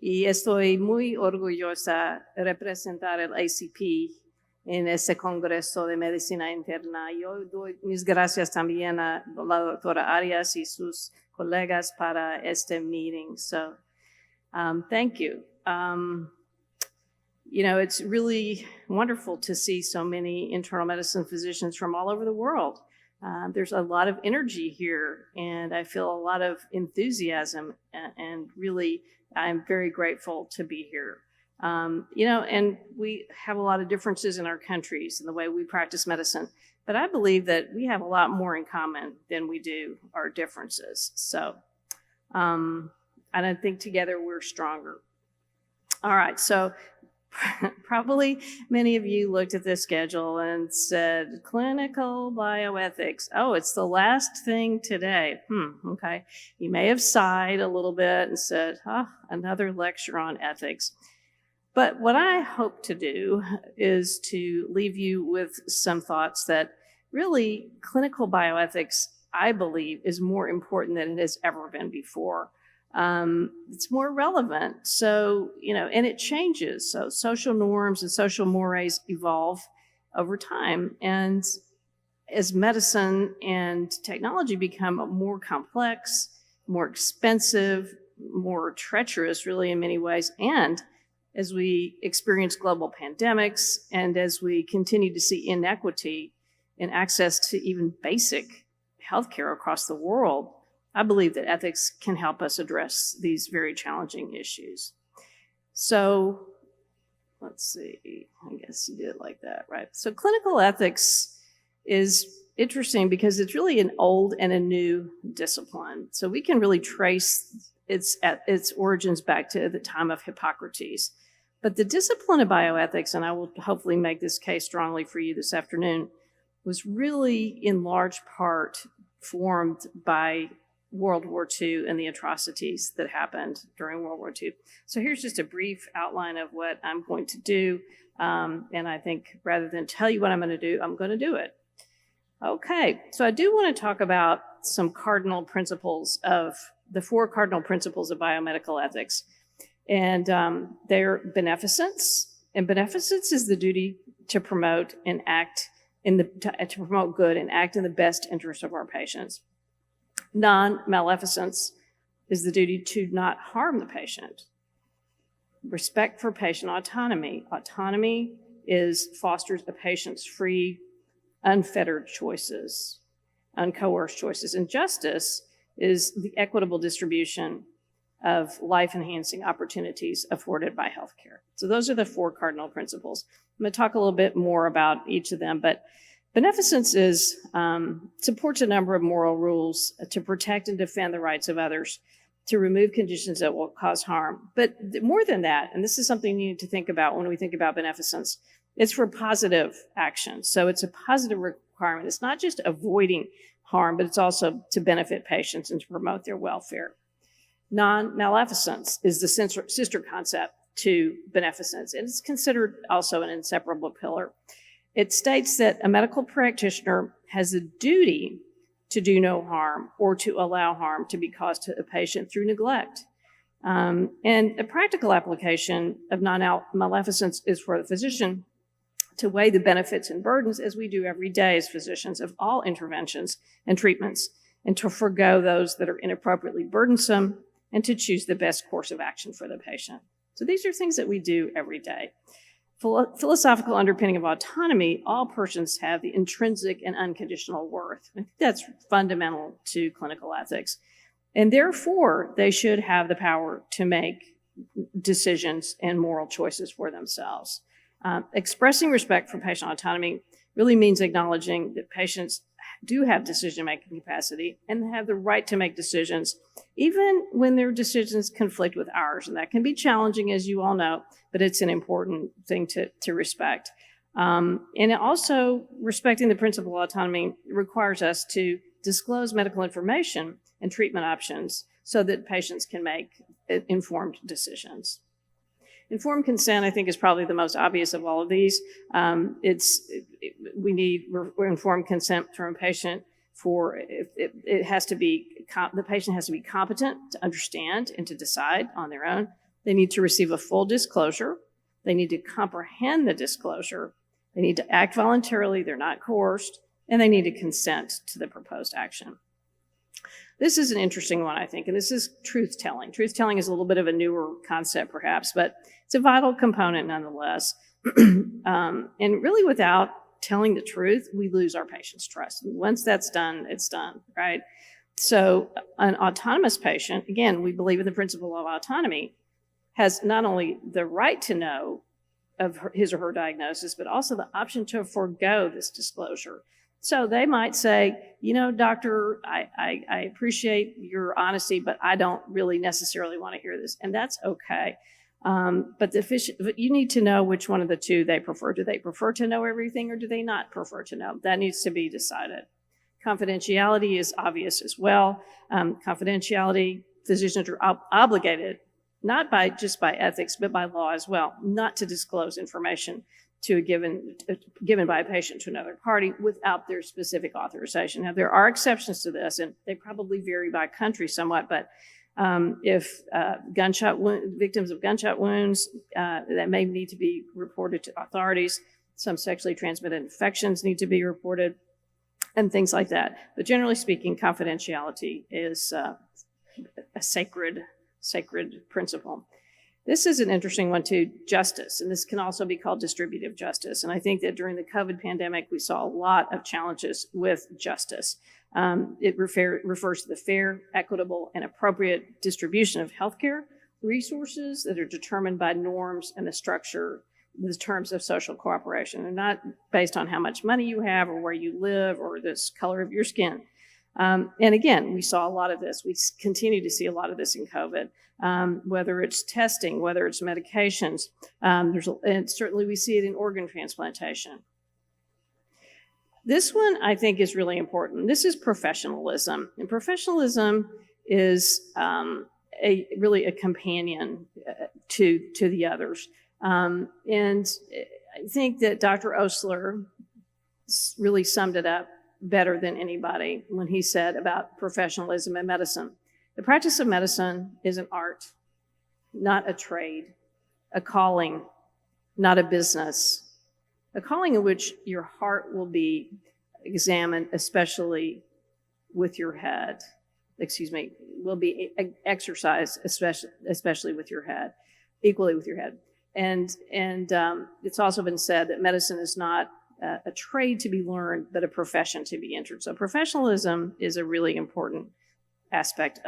y estoy muy orgullosa de representar el ACP en ese Congreso de Medicina Interna. Yo doy mis gracias también a la doctora Arias y sus colegas para este meeting. So, thank you. You know, it's really wonderful to see so many internal medicine physicians from all over the world. There's a lot of energy here, and I feel a lot of enthusiasm, and really, I'm very grateful to be here. You know, and we have a lot of differences in our countries in the way we practice medicine, but I believe that we have a lot more in common than we do our differences. So, and I think together we're stronger. All right, so probably many of you looked at this schedule and said, clinical bioethics. Oh, it's the last thing today. Okay. You may have sighed a little bit and said, another lecture on ethics. But what I hope to do is to leave you with some thoughts that really clinical bioethics, I believe, is more important than it has ever been before. It's more relevant. So, you know, and it changes. So social norms and social mores evolve over time. And as medicine and technology become more complex, more expensive, more treacherous, really, in many ways, and as we experience global pandemics and as we continue to see inequity in access to even basic healthcare across the world, I believe that ethics can help us address these very challenging issues. So let's see, I guess you did it like that, right? So clinical ethics is interesting because it's really an old and a new discipline. So we can really trace its origins back to the time of Hippocrates. But the discipline of bioethics, and I will hopefully make this case strongly for you this afternoon, was really in large part formed by World War II and the atrocities that happened during World War II. So here's just a brief outline of what I'm going to do. And I think rather than tell you what I'm going to do, I'm going to do it. Okay, so I do want to talk about some cardinal principles of the 4 cardinal principles of biomedical ethics. And they're beneficence. And beneficence is the duty to promote and act to promote good and act in the best interest of our patients. Non-maleficence is the duty to not harm the patient. Respect for patient autonomy. Autonomy fosters a patient's free, unfettered choices, uncoerced choices. And justice is the equitable distribution of life-enhancing opportunities afforded by healthcare. So those are the 4 cardinal principles. I'm going to talk a little bit more about each of them, but beneficence supports a number of moral rules to protect and defend the rights of others, to remove conditions that will cause harm. But more than that, and this is something you need to think about when we think about beneficence, it's for positive action. So it's a positive requirement. It's not just avoiding harm, but it's also to benefit patients and to promote their welfare. Non-maleficence is the sister concept to beneficence, and it's considered also an inseparable pillar. It states that a medical practitioner has a duty to do no harm or to allow harm to be caused to a patient through neglect. And a practical application of non-maleficence is for the physician to weigh the benefits and burdens, as we do every day as physicians, of all interventions and treatments, and to forego those that are inappropriately burdensome, and to choose the best course of action for the patient. So these are things that we do every day. Philosophical underpinning of autonomy, all persons have the intrinsic and unconditional worth. I think that's fundamental to clinical ethics. And therefore, they should have the power to make decisions and moral choices for themselves. Expressing respect for patient autonomy really means acknowledging that patients do have decision-making capacity and have the right to make decisions, even when their decisions conflict with ours. And that can be challenging, as you all know, but it's an important thing to respect. And also, respecting the principle of autonomy requires us to disclose medical information and treatment options so that patients can make informed decisions. Informed consent, I think, is probably the most obvious of all of these. We need informed consent from a patient it has to be, the patient has to be competent to understand and to decide on their own. They need to receive a full disclosure. They need to comprehend the disclosure. They need to act voluntarily. They're not coerced. And they need to consent to the proposed action. This is an interesting one, I think, and this is truth-telling. Truth-telling is a little bit of a newer concept, perhaps, but it's a vital component nonetheless. And really, without telling the truth, we lose our patient's trust. And once that's done, it's done, right? So an autonomous patient, again, we believe in the principle of autonomy, has not only the right to know of his or her diagnosis, but also the option to forego this disclosure. So they might say, you know, doctor, I appreciate your honesty, but I don't really necessarily want to hear this. And that's okay. But you need to know which one of the two they prefer. Do they prefer to know everything or do they not prefer to know? That needs to be decided. Confidentiality is obvious as well. Confidentiality, physicians are obligated, not just by ethics, but by law as well, not to disclose information to given by a patient to another party without their specific authorization. Now, there are exceptions to this, and they probably vary by country somewhat, but if victims of gunshot wounds that may need to be reported to authorities, some sexually transmitted infections need to be reported, and things like that. But generally speaking, confidentiality is a sacred principle. This is an interesting one too, justice, and this can also be called distributive justice. And I think that during the COVID pandemic, we saw a lot of challenges with justice. It refers to the fair, equitable, and appropriate distribution of healthcare resources that are determined by norms and the terms of social cooperation. They're not based on how much money you have or where you live or the color of your skin. And again, we saw a lot of this. We continue to see a lot of this in COVID, whether it's testing, whether it's medications. And certainly we see it in organ transplantation. This one, I think, is really important. This is professionalism. And professionalism is really a companion to the others. And I think that Dr. Osler really summed it up better than anybody when he said about professionalism in medicine. The practice of medicine is an art, not a trade, a calling, not a business, a calling in which your heart will be examined, especially with your head. Will be exercised, especially with your head, equally with your head. And it's also been said that medicine is not a trade to be learned, but a profession to be entered. So professionalism is a really important aspect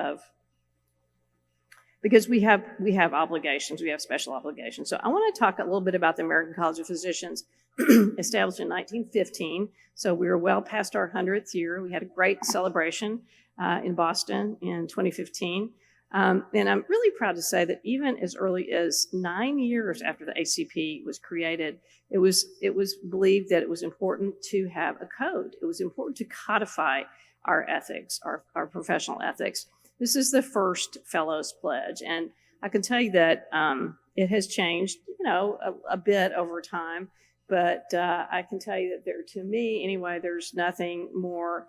because we have obligations, we have special obligations. So I want to talk a little bit about the American College of Physicians, established in 1915. So we were well past our 100th year. We had a great celebration in Boston in 2015. And I'm really proud to say that even as early as 9 years after the ACP was created, it was believed that it was important to have a code. It was important to codify our ethics, our professional ethics. This is the first Fellows Pledge. And I can tell you that it has changed, a bit over time. But I can tell you that to me anyway, there's nothing more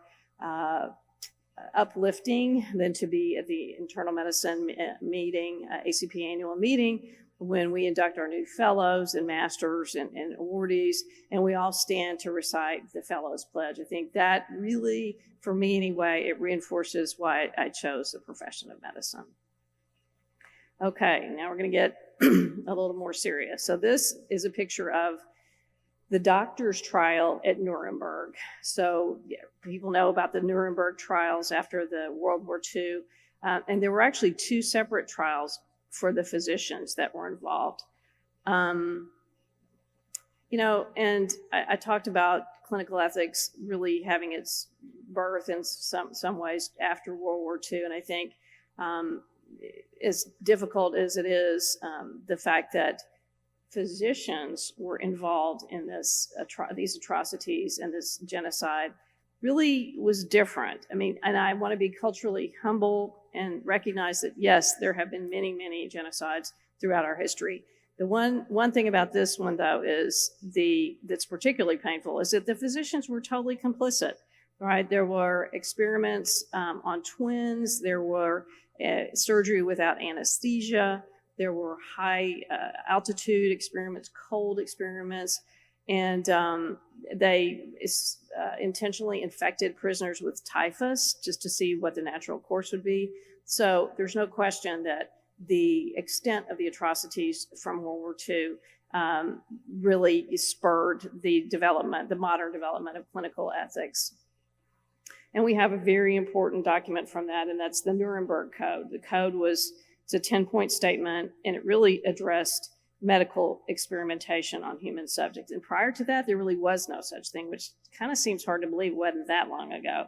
uplifting than to be at the internal medicine meeting, ACP annual meeting, when we induct our new fellows and masters and awardees, and we all stand to recite the Fellows Pledge. I think that really, for me anyway, it reinforces why I chose the profession of medicine. Okay, now we're going to get a little more serious. So this is a picture of the doctor's trial at Nuremberg. So people know about the Nuremberg trials after the World War II. And there were actually two separate trials for the physicians that were involved. And I talked about clinical ethics really having its birth in some ways after World War II. And I think as difficult as it is, the fact that physicians were involved in these atrocities and this genocide really was different. I mean, and I want to be culturally humble and recognize that, yes, there have been many, many genocides throughout our history. The one thing about this one, though, that's particularly painful is that the physicians were totally complicit, right? There were experiments on twins. There were surgery without anesthesia. There were high altitude experiments, cold experiments, and they intentionally infected prisoners with typhus just to see what the natural course would be. So there's no question that the extent of the atrocities from World War II really spurred the modern development of clinical ethics. And we have a very important document from that, and that's the Nuremberg Code. The code it's a 10-point statement, and it really addressed medical experimentation on human subjects. And prior to that, there really was no such thing, which kind of seems hard to believe it wasn't that long ago.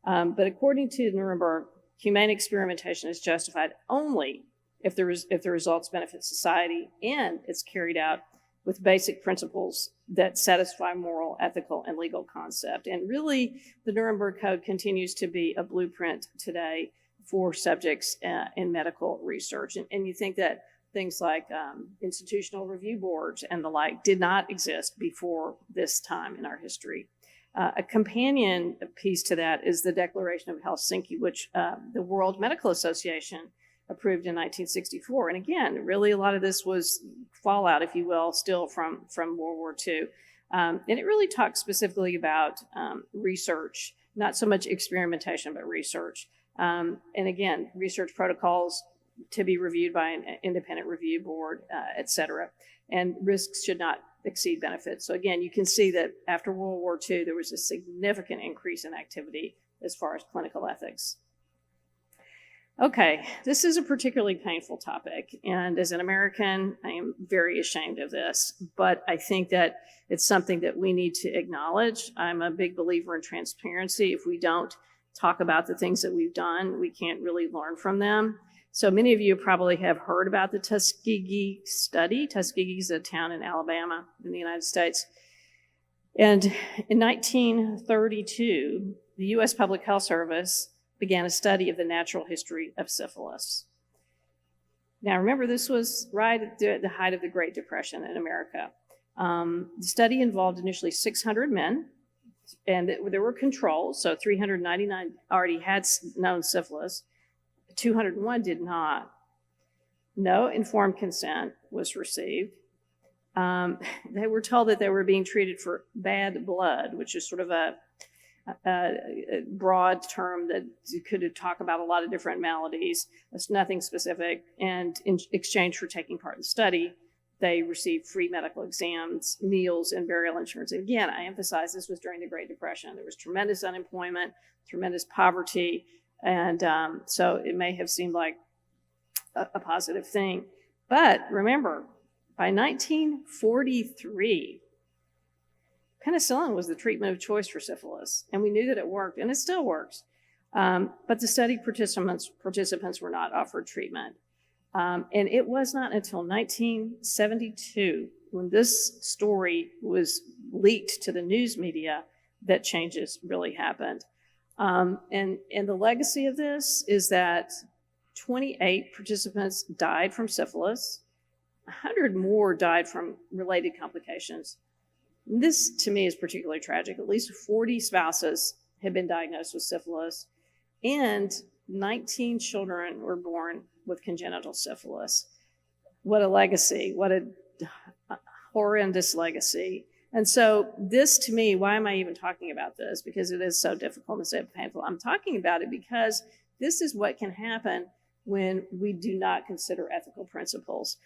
But according to Nuremberg, humane experimentation is justified only if the results benefit society and it's carried out with basic principles that satisfy moral, ethical, and legal concept. And really, the Nuremberg Code continues to be a blueprint today for subjects in medical research. And you think that things like institutional review boards and the like did not exist before this time in our history. A companion piece to that is the Declaration of Helsinki, which the World Medical Association approved in 1964. And again, really a lot of this was fallout, if you will, still from World War II. And it really talks specifically about research, not so much experimentation, but research. And again, research protocols to be reviewed by an independent review board, et cetera. And risks should not exceed benefits. So again, you can see that after World War II, there was a significant increase in activity as far as clinical ethics. Okay, this is a particularly painful topic, and as an American, I am very ashamed of this, but I think that it's something that we need to acknowledge. I'm a big believer in transparency. If we don't talk about the things that we've done, we can't really learn from them. So many of you probably have heard about the Tuskegee Study. Tuskegee is a town in Alabama in the United States. And in 1932, the U.S. Public Health Service began a study of the natural history of syphilis. Now, remember, this was right at the height of the Great Depression in America. The study involved initially 600 men, and there were controls. So 399 already had known syphilis. 201 did not. No informed consent was received. They were told that they were being treated for bad blood, which is sort of a broad term that could talk about a lot of different maladies. It's nothing specific. And in exchange for taking part in the study, they received free medical exams, meals, and burial insurance. And again, I emphasize this was during the Great Depression. There was tremendous unemployment, tremendous poverty. And so it may have seemed like a positive thing. But remember, by 1943, penicillin was the treatment of choice for syphilis, and we knew that it worked, and it still works. But the study participants were not offered treatment. And it was not until 1972, when this story was leaked to the news media, that changes really happened. And the legacy of this is that 28 participants died from syphilis, 100 more died from related complications. This, to me, is particularly tragic. At least 40 spouses had been diagnosed with syphilis, and 19 children were born with congenital syphilis. What a legacy. What a horrendous legacy. And so this, to me, why am I even talking about this? Because it is so difficult and so painful. I'm talking about it because this is what can happen when we do not consider ethical principles.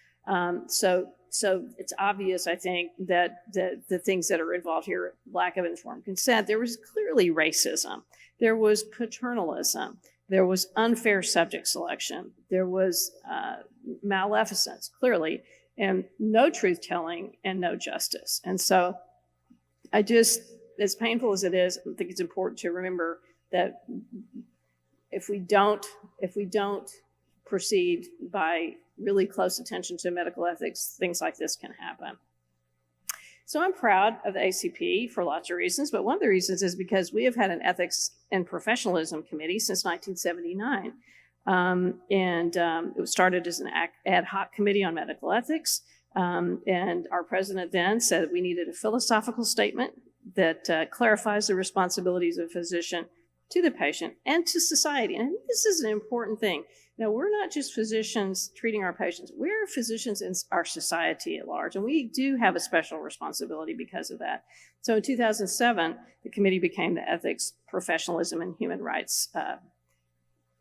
So it's obvious, I think, that the things that are involved here, lack of informed consent, there was clearly racism, there was paternalism, there was unfair subject selection, there was maleficence, clearly, and no truth-telling and no justice. And so I just, as painful as it is, I think it's important to remember that if we don't proceed by really close attention to medical ethics, things like this can happen. So I'm proud of the ACP for lots of reasons, but one of the reasons is because we have had an ethics and professionalism committee since 1979. It was started as an ad hoc committee on medical ethics. And our president then said we needed a philosophical statement that clarifies the responsibilities of a physician to the patient and to society. And I think this is an important thing. Now, we're not just physicians treating our patients, we're physicians in our society at large, and we do have a special responsibility because of that. So in 2007, the committee became the Ethics, Professionalism, and Human Rights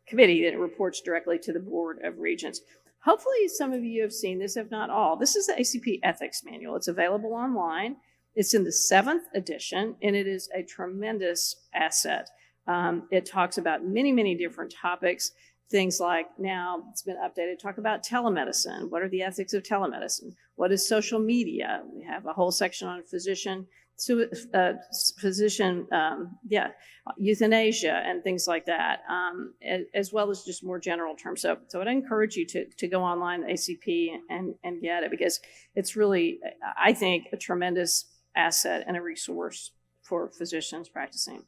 Committee that reports directly to the Board of Regents. Hopefully some of you have seen this, if not all. This is the ACP Ethics Manual. It's available online. It's in the 7th edition, and it is a tremendous asset. It talks about many, many different topics. Things like, now it's been updated, talk about telemedicine. What are the ethics of telemedicine? What is social media? We have a whole section on euthanasia and things like that, as well as just more general terms. So I'd encourage you to go online, ACP, and get it, because it's really, I think, a tremendous asset and a resource for physicians practicing.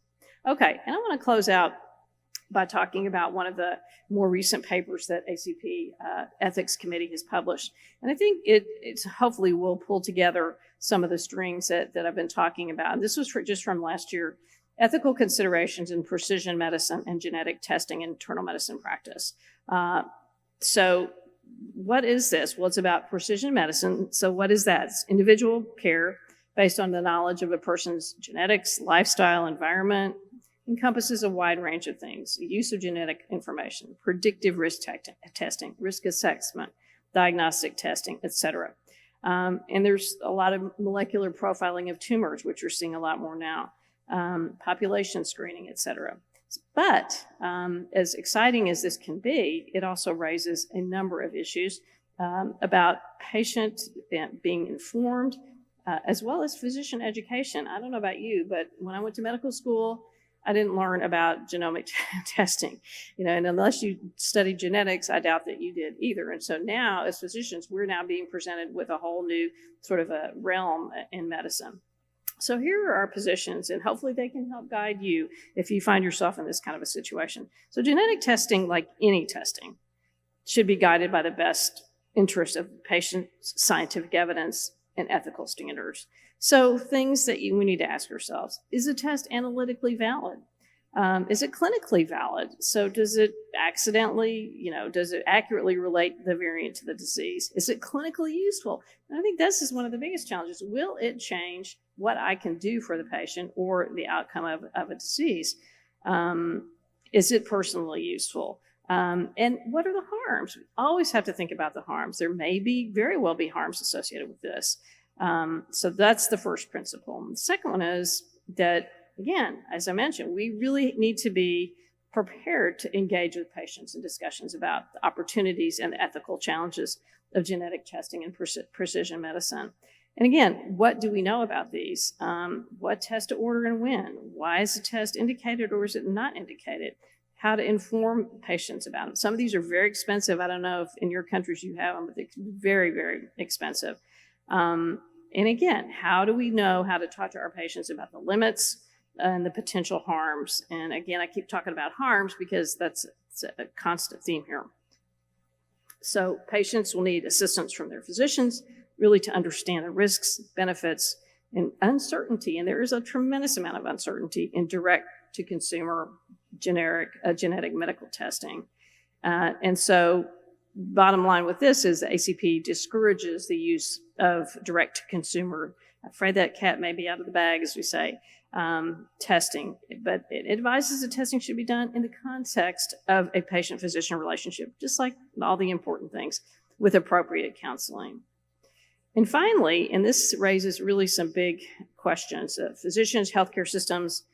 Okay, and I want to close out by talking about one of the more recent papers that ACP Ethics Committee has published. And I think it's hopefully will pull together some of the strings that I've been talking about. And this was just from last year, Ethical Considerations in Precision Medicine and Genetic Testing in Internal Medicine Practice. So what is this? Well, it's about precision medicine. So what is that? It's individual care based on the knowledge of a person's genetics, lifestyle, environment, encompasses a wide range of things: use of genetic information, predictive risk testing, risk assessment, diagnostic testing, etc. And there's a lot of molecular profiling of tumors, which we're seeing a lot more now, population screening, etc. But as exciting as this can be, it also raises a number of issues about patient being informed, as well as physician education. I don't know about you, but when I went to medical school, I didn't learn about genomic testing, and unless you studied genetics, I doubt that you did either. And so now, as physicians, we're now being presented with a whole new sort of a realm in medicine. So here are our positions, and hopefully they can help guide you if you find yourself in this kind of a situation. So genetic testing, like any testing, should be guided by the best interest of the patient's scientific evidence and ethical standards. So things that we need to ask ourselves: is a test analytically valid? Is it clinically valid? So does it does it accurately relate the variant to the disease? Is it clinically useful? And I think this is one of the biggest challenges. Will it change what I can do for the patient or the outcome of a disease? Is it personally useful? And what are the harms? We always have to think about the harms. There may very well be harms associated with this. So that's the first principle. The second one is that, again, as I mentioned, we really need to be prepared to engage with patients in discussions about the opportunities and the ethical challenges of genetic testing and precision medicine. And again, what do we know about these? What test to order and when? Why is the test indicated or is it not indicated? How to inform patients about them. Some of these are very expensive. I don't know if in your countries you have them, but they're very, very expensive. And again, how do we know how to talk to our patients about the limits and the potential harms? And again, I keep talking about harms because that's a constant theme here. So patients will need assistance from their physicians, really to understand the risks, benefits, and uncertainty. And there is a tremendous amount of uncertainty in direct-to-consumer genetic medical testing. And so bottom line with this is the ACP discourages the use of direct-to-consumer, I'm afraid that cat may be out of the bag, as we say, testing. But it advises that testing should be done in the context of a patient-physician relationship, just like all the important things, with appropriate counseling. And finally, and this raises really some big questions, physicians, healthcare systems,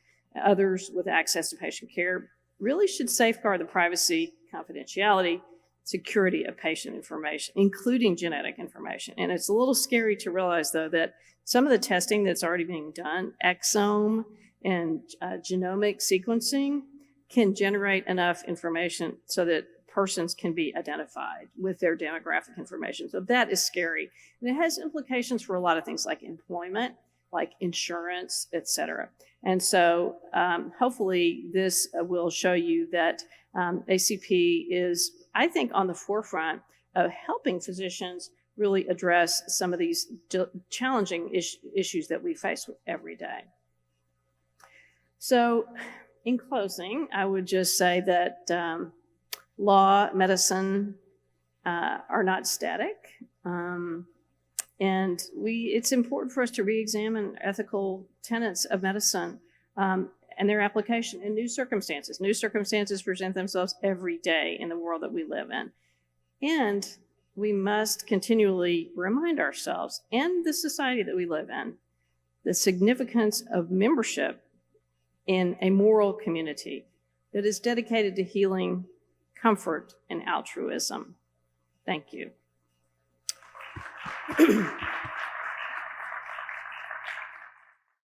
others with access to patient care really should safeguard the privacy, confidentiality, security of patient information, including genetic information. And it's a little scary to realize, though, that some of the testing that's already being done, exome and genomic sequencing, can generate enough information so that persons can be identified with their demographic information. So that is scary. And it has implications for a lot of things like employment, like insurance, et cetera. And so hopefully this will show you that ACP is, I think, on the forefront of helping physicians really address some of these challenging issues that we face every day. So in closing, I would just say that law, medicine are not static. And it's important for us to re-examine ethical tenets of medicine and their application in new circumstances. New circumstances present themselves every day in the world that we live in. And we must continually remind ourselves and the society that we live in the significance of membership in a moral community that is dedicated to healing, comfort, and altruism. Thank you.